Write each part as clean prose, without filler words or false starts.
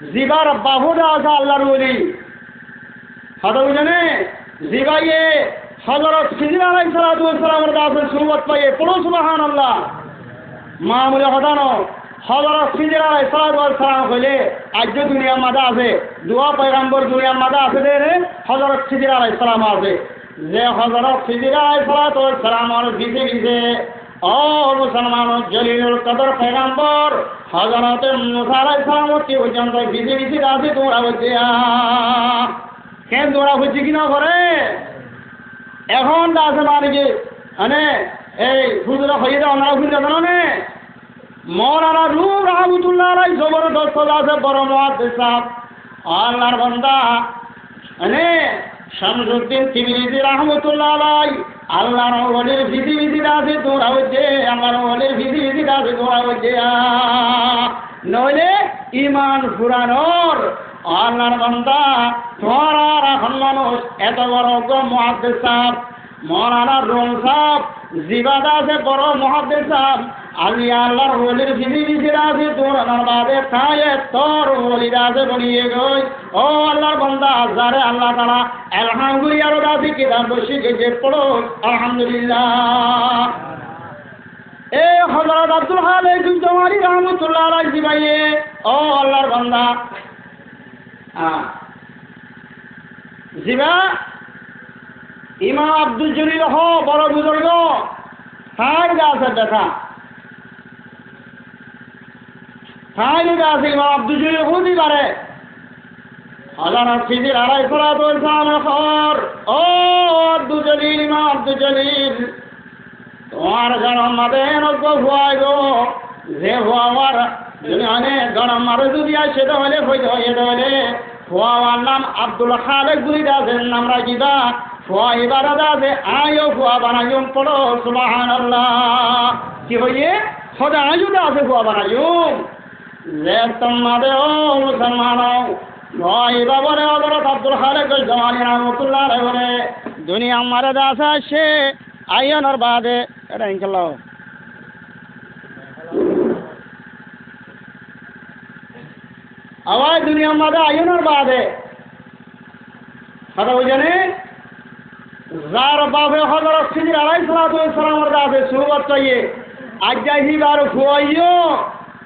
Zipper বাহুদা আছে আল্লাহর ওলি হঠাৎ জানে জিবাইয়ে হযরত খিজির আলাইহিস সালাতু ওয়াস সালামের দাসের সুবত পাইয়ে পড়ো সুবহানাল্লাহ মামুলে হদানো হযরত খিজির আলাইহিস সালাতু ওয়াস সালাম কইলে আজ যে দুনিয়ার মাঝে আছে দুয়া পয়গম্বর দুনিয়ার মাঝে আছে রে হযরত খিজির আলাইহিস সালাম আছে যে হযরত খিজির আলাইহিস সালাতু ওয়াস সালামের ভিতরে ভিতরে ও মুসলমান জলিলুল কদর পয়গম্বর হযরত মুসা আলাইহিস সালাম কি পর্যন্ত ভিতরে ভিতরে আছে তোমরা বলছে কেন তোমরা বুঝছি কিনা করে এখন আছে মানে কি মানে এই হুজুরা হয়ে যাও না ভুলে জানো না মৌলানা রুম রহমতুল্লাহ আলাই জবরদস্ত আছে বড় মুহাদ্দিস সাহেব আল্লাহর বান্দা মানে শামসুদ্দিন তিরমিজি রহমতুল্লাহ আলাই আল্লাহর ওলির ভিধি ভিধি আছে তোমরা হচ্ছে আল্লাহর ওলির ভিধি ভিধি আছে তোমরা হচ্ছে নইলে ইমান ফুরানোর আল্লাহর বান্দা তোরা এখন মানুষ এত বড় মুহাদ্দিস সাহেব মৌলানা রুম সাহেব জিবাদা আছে বড় মুহাদ্দিস সাহেব আমি আল্লাহর ওলির ভিধি ভিধি আছে তোরা বাদে খায় তোর ওলির আছে বনিয়ে গই ও আল্লাহর বান্দা যারে আল্লাহ তাআলা আলহামদুলিল্লাহ রাজি কিতাব বসি যে পড়ো আলহামদুলিল্লাহ এ হযরত আব্দুল খালিক জওয়ানি রহমাতুল্লাহ আলাইহি জিবাইয়ে ও আল্লাহর বান্দা জিবা ইমাম আব্দুল জলিল হ বড় বুজুর্গ তাই আছে দেখা তাই আছে ইমাম আব্দুল জলিল খুঁজি পারে হযরত খিজির আলাইহিস সালাতু ওয়াস সালামের খবর ও আব্দুল জলিল ইমাম আব্দুল জলিল তোমার গরম মাদে নগ ভুয়াই গো যে ভুয়ার দুনিয়ানে গরম মারে যদি আসে তাহলে হয়ে তাহলে ফুয়ার নাম আব্দুল খালেক বুড়িদা আছেন নাম রাজিদা ফুয়া ইবারত আছে আয়ো ফুয়া বানাইম পড়ো সুবহানাল্লাহ কি হইয়ে সদা আয়ুদা আছে ফুয়া বানাইম যে তোমাদের ও মুসলমান ভয় বাবরে হযরত আব্দুল খালেক জওয়ানি রহমাতুল্লাহ আলাইহি বলে দুনিয়া মারে দাস আসে আয়নর বাদে এটা ইনশাআল্লাহ আওয়াজ দুনিয়া মাদে আয়নর বাদে কথা বুঝেনে যার বাপে হযরত খিজির আলাইহিস সালামের দাসে সুবত চাইয়ে আজ যাই বার ফুয়াইও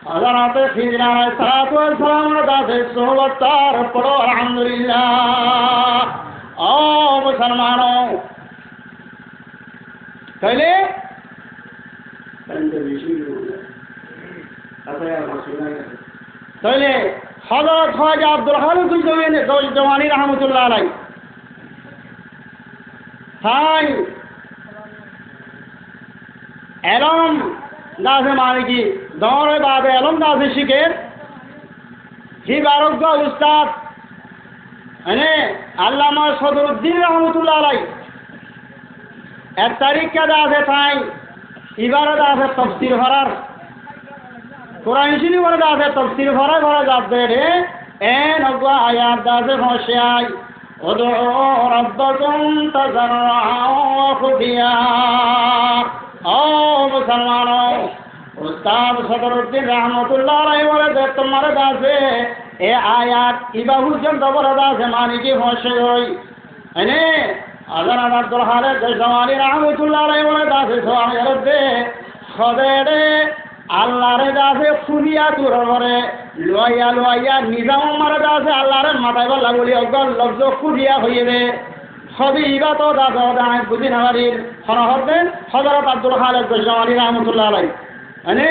হযরত খিজির আলাইহিস সালামের দাসে সুবত তার পড়ো আলহামদুলিল্লাহ ও মুসলমানো তাইলে তাইলে হযরত খাজা আব্দুল খালিক জওয়ানি রহমাতুল্লাহ আলাইহি তাই এলম দাসে মানে কি দৌড়ে বাদে এলম দাসে শিখের হি বারজ্ঞ উস্তাদ মানে আল্লামা সদরুদ্দিন রহমতুল্লাহ আলাইহি এক তারিখে দাসে তাই ইবারত আছে তফসির ভরার কোরআন শরীফের দাসে তফসির ভরা ভরা যাবে রে এন অগা আয়াত দাসে ভাষায় ادعوا ربكم تضرعا وخفيا ও মুসলমানো উস্তাদ সদরুদ্দিন রহমতুল্লাহ আলাইহি বলে যে তোমার দাসে এ আয়াত ইবা পর্যন্ত বড় দাসে মানে কি ভাষে হই এনে হযরত আব্দুল খালেক জওয়ানি রহমতুল্লাহ আলাইহি বলে দাসে সোয়ামি রব্বে খদেরে আল্লাহরে দাসে ফুলিয়া তুর করে লইয়া লইয়া নিজাম মারে দাসে আল্লাহরে মাথায় বলা বলি অগল লব্জ ফুলিয়া হইয়ে দে সবই ইবা তো দাস দাস বুঝি না পারির হরহরদেন হযরত আব্দুল খালেক জওয়ানি রহমতুল্লাহ আলাইহি মানে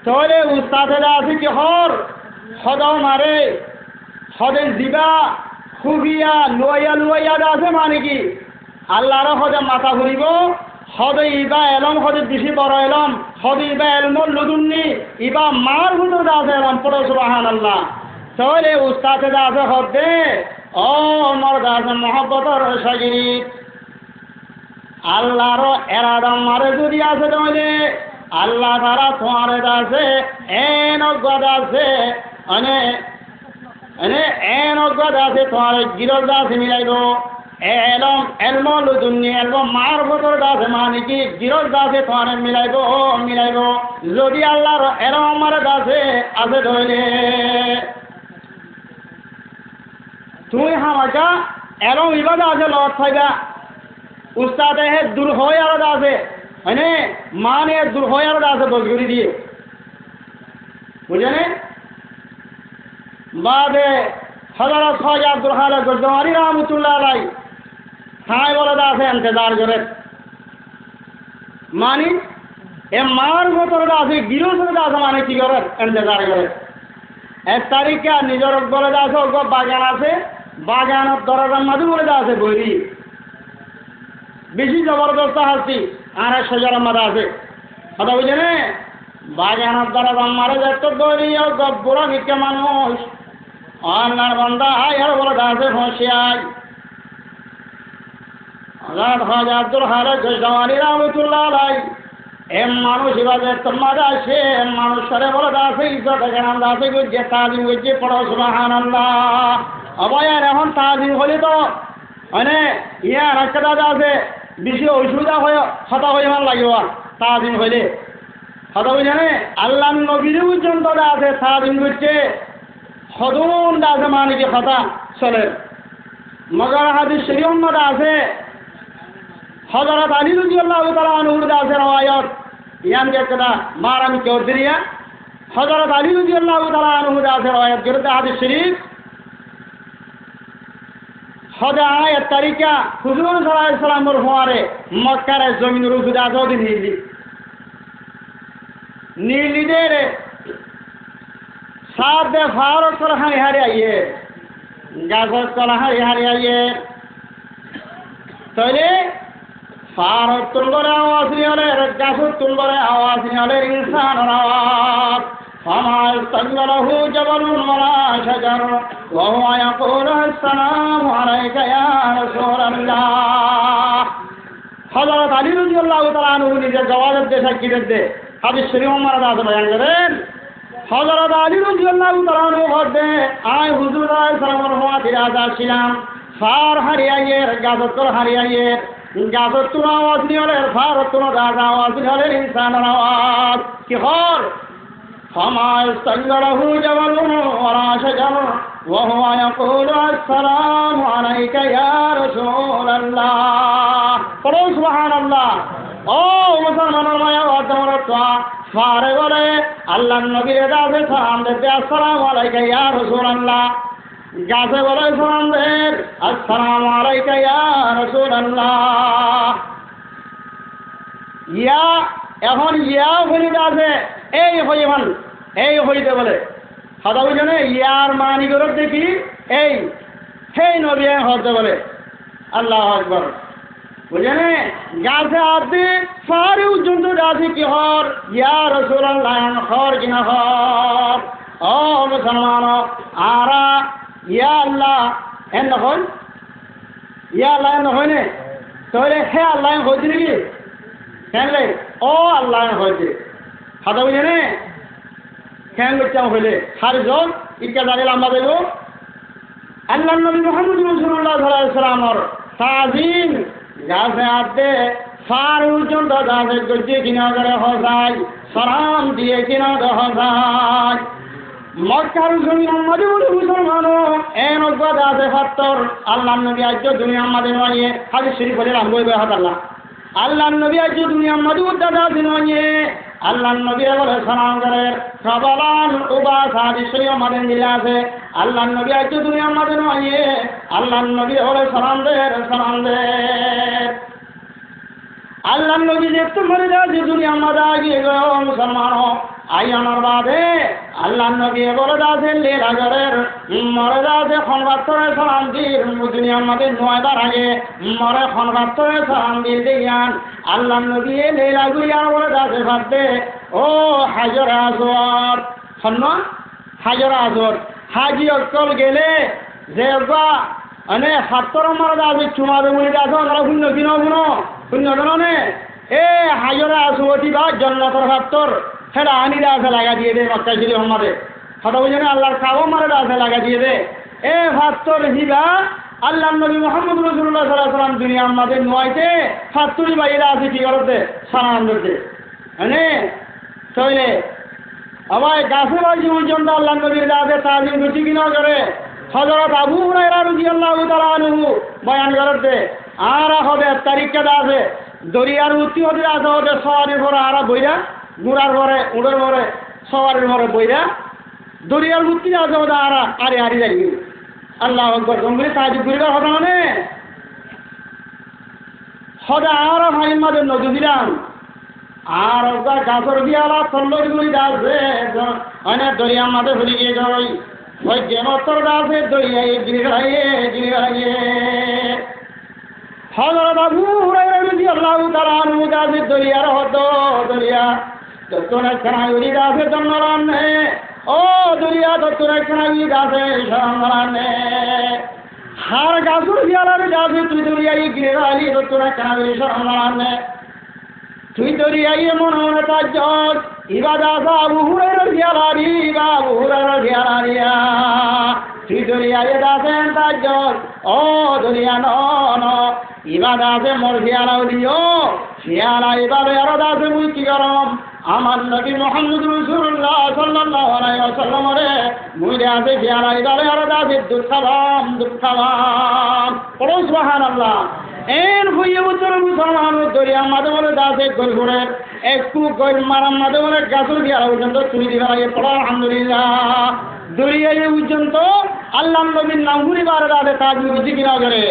তোরে উস্তাদে দাসে কি হর সদাও মারে সদে জিবা খুবিয়া লইয়া লইয়া দাসে মানে কি আল্লাহরে হদে মাথা ঘুরিব হদে ইবা এলম হদে বেশি বড় এলম হদে ইবা এলমর লুদুন্নি ইবা মার হুজুর দাসে এলম পড়ো সুবহানাল্লাহ তাহলে উস্তাদে দাসে হদে ও আমার দাসে মহব্বতর সাগিরিত আল্লাহর এরাদম মারে যদি আছে তাহলে আল্লাহ তারা তোমার দাসে এন গদ আছে এন অজ্ঞ দাসে তোমার গিরল দাসে মিলাইব এলম এলম লুজুন্নি এলম মার ভতর দাসে মানে কি গিরজ দাসে তোমার মিলাইব যদি আল্লাহর এলম আমার দাসে আছে ধরলে তুমি হামাকা এলম ইবাদা আছে লত থাইবা উস্তাদে হে দূর হয়ে আর দাসে মানে মানে দূর হয়ে আর দাসে বজগুরি দিয়ে বুঝেনে বাদে হযরত খাজা আব্দুল খালেক গজনবী রাহমাতুল্লাহ আলাইহি হাই বলে দাসে ইন্তজার করে মানি এ মার ভতর দাসে গিরজ দাসে মানে কি করে ইন্তজার করে এক তারিখে নিজের বলে দাসে বাগান আছে বাগানত দরজার মাঝে বলে দাসে বইরি বেশি জবরদস্ত হাসি আর সজার মাঝে আছে কথা বুঝেনে বাগানত দরজার মারে যেত বইরি বুড়া ভিক্ষে মানুষ আল্লাহর বান্দা আর বলে দাসে ফসিয়াই হযরত খাজা আব্দুল খালেক গজনবী রাহমাতুল্লাহ আলাইহি এম মানুষ ইবাদত তোমার আসে মানুষের বলে দাসে ইজ্জত গান দাসে গুজে তাজিম গুজে পড়ো সুবহানাল্লাহ অবয়ার এখন তাজিম হলে তো মানে ইয়া রাখা দাসে বেশি অসুবিধা হয় হতা হয়ে মান লাগিব তাজিম হইলে হতা হই জানে আল্লাহ নবীর পর্যন্ত দাসে তাজিম করছে হদুন দাসে মানে কি হতা চলে মগর হাদিস শরীফ মধ্যে আছে হযরত আলী রাদিয়াল্লাহু তাআলা আনহুর দাসের রওয়ায়াত ইয়ান কে কথা মারামি চৌধুরীয়া হযরত আলী রাদিয়াল্লাহু তাআলা আনহু দাসের রওয়ায়াত গরতে হাদিস শরীফ হদা আয়াত তারিকা হুজুর সাল্লাল্লাহু আলাইহি সাল্লামের ফোয়ারে মক্কার জমিনের উপর দাসও নীলি দেরে সাদে ফারুক কলহানি হারি আইয়ে গাজর কলহানি হারি আইয়ে তাইলে ফারুক তুলবরে আওয়াজ নিলে গাজর তুলবরে আওয়াজ নিলে ইনসানের আওয়াজ فما استنجله جبل ولا شجر وهو يقول السلام عليك يا رسول الله হযরত আলী রাদিয়াল্লাহু তাআলা আনহু নিজের জওয়াবের দেশে কি দে হাদিস শরীফ মারা দাস বয়ান করেন হযরত আলী রাদিয়াল্লাহু তাআলা আনহু বলতে আয় হুজুর সাল্লাল্লাহু আলাইহি ওয়াসাল্লাম ছিলাম ফার হারিয়ায়ের গাজর হারিয়ায়ের গাজর তুন আওয়াজ নিলে ফার তুন গাজর আওয়াজ নিলে ইনসানের আওয়াজ কি হর فما استنجره جبل ولا شجر وهو يقول السلام عليك يا رسول الله قولوا سبحان الله ও মুসলমানের মায়া ওয়াদমরতা ফারে বলে আল্লাহর নবীর দাসে সালাম দিতে আসসালামু আলাইকা ইয়া রাসূলুল্লাহ গাছে বলে সালাম দে আসসালামু আলাইকা ইয়া রাসূলুল্লাহ ইয়া এখন ইয়া বলি দাসে এই হইমান এই হইতে বলে কথা বুঝেনে ইয়ার মানি গরব দেখি এই সেই নবী হতে বলে আল্লাহু আকবার বুঝেনে গাছে আদি সারে উজ্জন্ত রাজি কি হর ইয়া রাসূলুল্লাহ হর কিনা হর ও মুসলমান আরা ইয়া আল্লাহ এন হল ইয়া আল্লাহ এন হয়নে তাহলে হে আল্লাহ হইছে নাকি কেন ও আল্লাহ হইছে কথা বুঝেনে কেন করতে হইলে হারজন ইকা জানিল আমরা দেব আল্লাহ নবী মুহাম্মদ রাসূলুল্লাহ সাল্লাল্লাহু আলাইহি ওয়াসাল্লামের তাজিম গাছে আদে ফার পর্যন্ত গাছে গজে কিনা করে হজাই সালাম দিয়ে কিনা হজাই মক্কার জমিন মদিনার মুসলমান এন গদা আছে ফাত্তর আল্লাহ নবী আজ দুনিয়া আমাদের নয় হাদিস শরীফ বলে রাম বই হাত আল্লাহ নবী আজ দুনিয়া মদিনার দাদা দিনয়ে আল্লাহ নবী বলে সালাম করে সবালান উবাস হাদিস শরীফ আমাদের মিলে আছে আল্লাহ নবী আজ দুনিয়া আমাদের নয় আল্লাহ নবী বলে সালাম দে আল্লাহ নবী যে তোমার যে দুনিয়া আমাদের আগে মুসলমান আই আমার বাদে আল্লাহ নবী বলে দাসের লীলাগরের মরে দাসে খনবাত্তরে সালাম দির দুনিয়া আমাদের নয়বার আগে মরে খনবাত্তরে সালাম দিয়ে দিয়ান আল্লাহ নবী লীলাগুলি আর বলে দাসে ভাবতে ও হাজর আসর সন্ন হাজর আসর হাজি অকল গেলে যে মানে সাত্তর মারা দাসে চুমা দেবুলি দাস আমরা শূন্য কিনো শুনো শূন্য জানে এ হাজর আসবতী বা জন্নতর সাত্তর সেটা আনি দাসে লাগা দিয়ে দে মক্কা ছিল আমাদের কথা বুঝে না আল্লাহর কাবো মারে দাসে লাগা দিয়ে দে এ ভাত্তর হিবা আল্লাহ নবী মুহাম্মদ রাসূলুল্লাহ সাল্লাল্লাহু আলাইহি ওয়াসাল্লাম দুনিয়ার মাঝে নয়তে ফাতুরি বাইরা আছে কি করতে সালাম দিতে মানে তইলে আবার গাছে বাজি পর্যন্ত আল্লাহ নবীর দাদে তাজিম করছি কিনা করে হযরত আবু হুরায়রা রাদিয়াল্লাহু তাআলা আনহু বয়ান করতে আর হবে তারিখটা আছে দরিয়ার উত্তি হতে আছে ওদের সওয়ারির পরে আর বইরা গুড়ার পরে উড়ের পরে সওয়ারির পরে বইরা দরিয়ার উত্তি আছে ওদের আর আরে হারি যাই আল্লাহ আকবার গম্ভীর তাজিম করিবার কথা মানে সদা আর ভাইয়ের মাঝে নজর দিলাম আর ওটা গাছর বিয়ালা তল্লর গুলি আছে অনেক দরিয়ার মাঝে ভুলে গিয়ে যাই ওই জেনতর গাছে দরিয়ায় গিয়ে হযরত আবু হুরায়রা রাদিয়াল্লাহু তাআলা আনহু গাছে দরিয়ার হতো দরিয়া তোরা খানাগুলি গাছে জন্মরানে ও দরিয়া তোরা খানাগুলি গাছে জন্মরানে হার গাছর বিয়ালার গাছে তুই দরিয়ায় গিয়ে গেলি তোরা খানাগুলি জন্মরানে তুই দরিয়ায় মনে মনে তাজ্জত ইবাদাত আবু হুরায়রা জিয়ালারি আবু হুরায়রা জিয়ালারিয়া তুই দরিয়ায় দাসেন তাজ্জত ও দরিয়া ন ইবাদাতে মোর জিয়ালাও দিও জিয়ালা ইবাদে আর দাসে মুই কি করম আমার নবী মুহাম্মদ রাসূলুল্লাহ সাল্লাল্লাহু আলাইহি ওয়াসাল্লাম রে মুই দাসে জিয়ালা ইবাদে আর দাসে দুঃখাবাম পড়ো সুবহানাল্লাহ এর হইয়ে উত্তর মুসলমান দরিয়া মাঝে বলে দাসে গোল ঘুরে একটু গোল মারাম মাঝে বলে গাছর দিয়া পর্যন্ত তুমি দিবা লাগে পড়ো আলহামদুলিল্লাহ দরিয়ায় পর্যন্ত আল্লাহ নবীর নাম ঘুরিবার দাসে তাজ বুঝি কিনা করে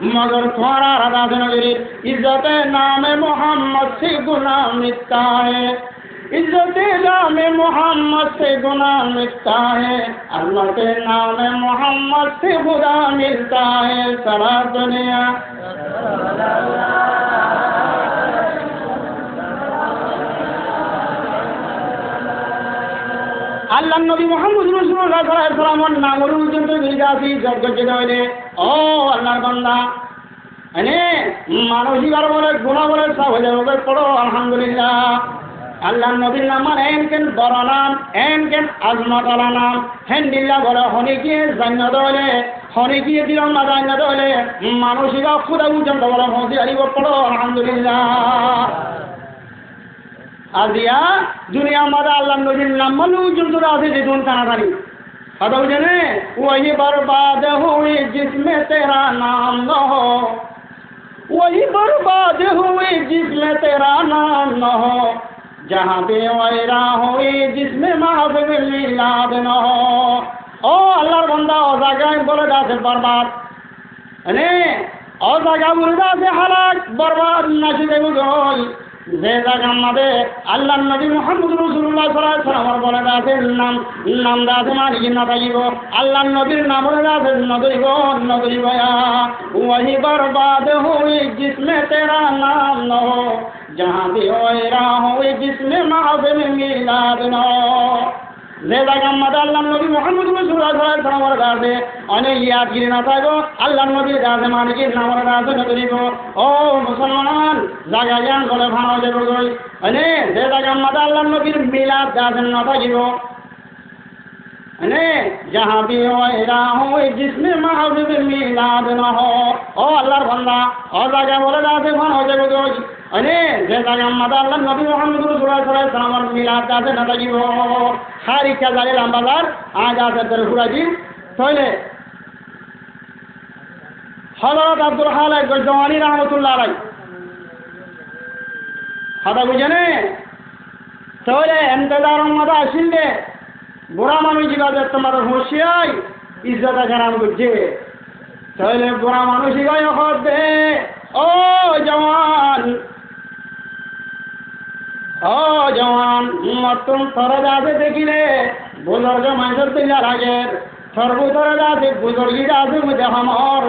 मगर तुम्हारा राधा नगरी इज्जत नाम मोहम्मद से गुना मिटता है इज्जत नाम मोहम्मद से गुना मिटता है अल्लाह के नाम मोहम्मद से खुदा मिलता है सारा दुनिया আল্লাহ নবী মুহাম্মদ রাসূলুল্লাহ সাল্লাল্লাহু আলাইহি ওয়াসাল্লামের নামের পর্যন্ত বিরাজি জগজ্জিত হইলে ও আল্লাহর বান্দা মানে মানসিকার বলে গুণা বলে সব হয়ে যাবে পড়ো আলহামদুলিল্লাহ আল্লাহ নবীর নাম এন কেন বড় নাম এন কেন আজমত আলা নাম হেন দিল্লা বলে হনি গিয়ে জান্নাত হলে হনি গিয়ে দিলাম না জান্নাত হলে মানসিকা খুদা পর্যন্ত বলে হদি আলিব পড়ো আলহামদুলিল্লাহ আজিয়া দুনিয়া মাদা আল্লাহ নবীর নাম মানু পর্যন্ত আছে যে দুন টানাটানি কথা বুঝেন वही बर्बाद हुई जिसमें तेरा नाम न हो वही बर्बाद हुई जिसमें तेरा नाम न हो जहाँ बेवैरा हुई जिसमें महफिल मिलाद न हो ओ अल्लाहर बंदा ओ জায়গায় বলে দাসে বরবাদ মানে ও জায়গা বলে দাসে হালাক বরবাদ নাচি দেব গই যে জায়গার মধ্যে আল্লাহ নবী মুহাম্মদ রাসূলুল্লাহ সাল্লাল্লাহু আলাইহি ওয়াসাল্লাম বলে দাসের নাম দাসে মানি না থাকিব আল্লাহ নবীর নাম বলে দাসে নদরিব वही बर्बाद हुई जिसमें तेरा नाम न हो जहाँ भी वैरा हुई जिसमें महफिल मिलाद न हो যে জায়গার মধ্যে আল্লাহ নবী মুহাম্মদ রাসূলুল্লাহ সাল্লাল্লাহু আলাইহি ওয়াসাল্লাম দাসে অনেক ইয়াদগিরি না থাকো আল্লাহ নবীর দাসে মানিকি নাম দাসে নদরিব ও মুসলমান জায়গা জ্ঞান করে ভালো যাবে গই মানে যে জায়গার মধ্যে আল্লাহ নবীর মিলাদ দাসে না থাকিব মানে जहाँ भी वैरा हुई जिसमें महफिल मिलाद न हो ও আল্লাহর বান্দা ও জায়গা বলে দাসে ভালো যাবে গই মানে যে জায়গার মধ্যে আল্লাহ নবী মুহাম্মদ রাসূলুল্লাহ সাল্লাল্লাহু আলাইহি ওয়াসাল্লাম মিলাদ দাসে না থাকিব খারিকা জালিল আমবাজার আজ আছে দরহুরাজি তইলে হযরত আব্দুল খালেক গজওয়ানি রাহমাতুল্লাহ আলাইহি কথা বুঝেনে তইলে ইন্তজার মধ্যে আসিলে বুড়া মানুষ জিগাবে তোমার হুঁশিয়াই ইজ্জত খারাপ করছে তইলে বুড়া মানুষ গায় হবে ও জওয়ান মতুম তরে যাবে দেখিলে বুজুর্গ মানুষের দিলা লাগে সর্বতরে যাবে বুজুর্গি যাবে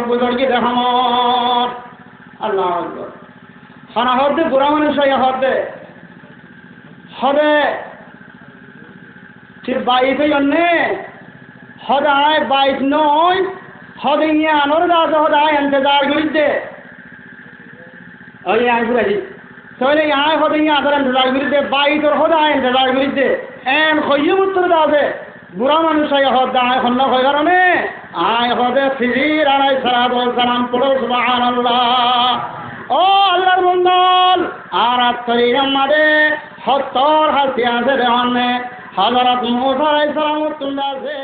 বুজুর্গি দেখামর আল্লাহ আকবার খানা হতে বুড়া মানুষ হবে ঠিক বাইশে জন্যে সদায় বাইশ নয় সদে নিয়ে আনোর দাসে সদায় ইন্তজার করিতে ওই আইসুরাজি তাহলে আয় সদে নিয়ে আসার ইন্তজার করিতে বাইশের সদায় ইন্তজার করিতে এন খৈয়ে উত্তর দাসে বুড়া মানুষ সদায় খন্ন হয় কারণে আয় হদে খিজির আলাই সালাম পড়ো সুবহানাল্লাহ। ও আল্লাহর বন্ধন আর আত্মীয় আমাদের সত্তর হাসি আছে দেওয়ানে হযরত মুসা আলাইহিস সালাম তুল্লাছে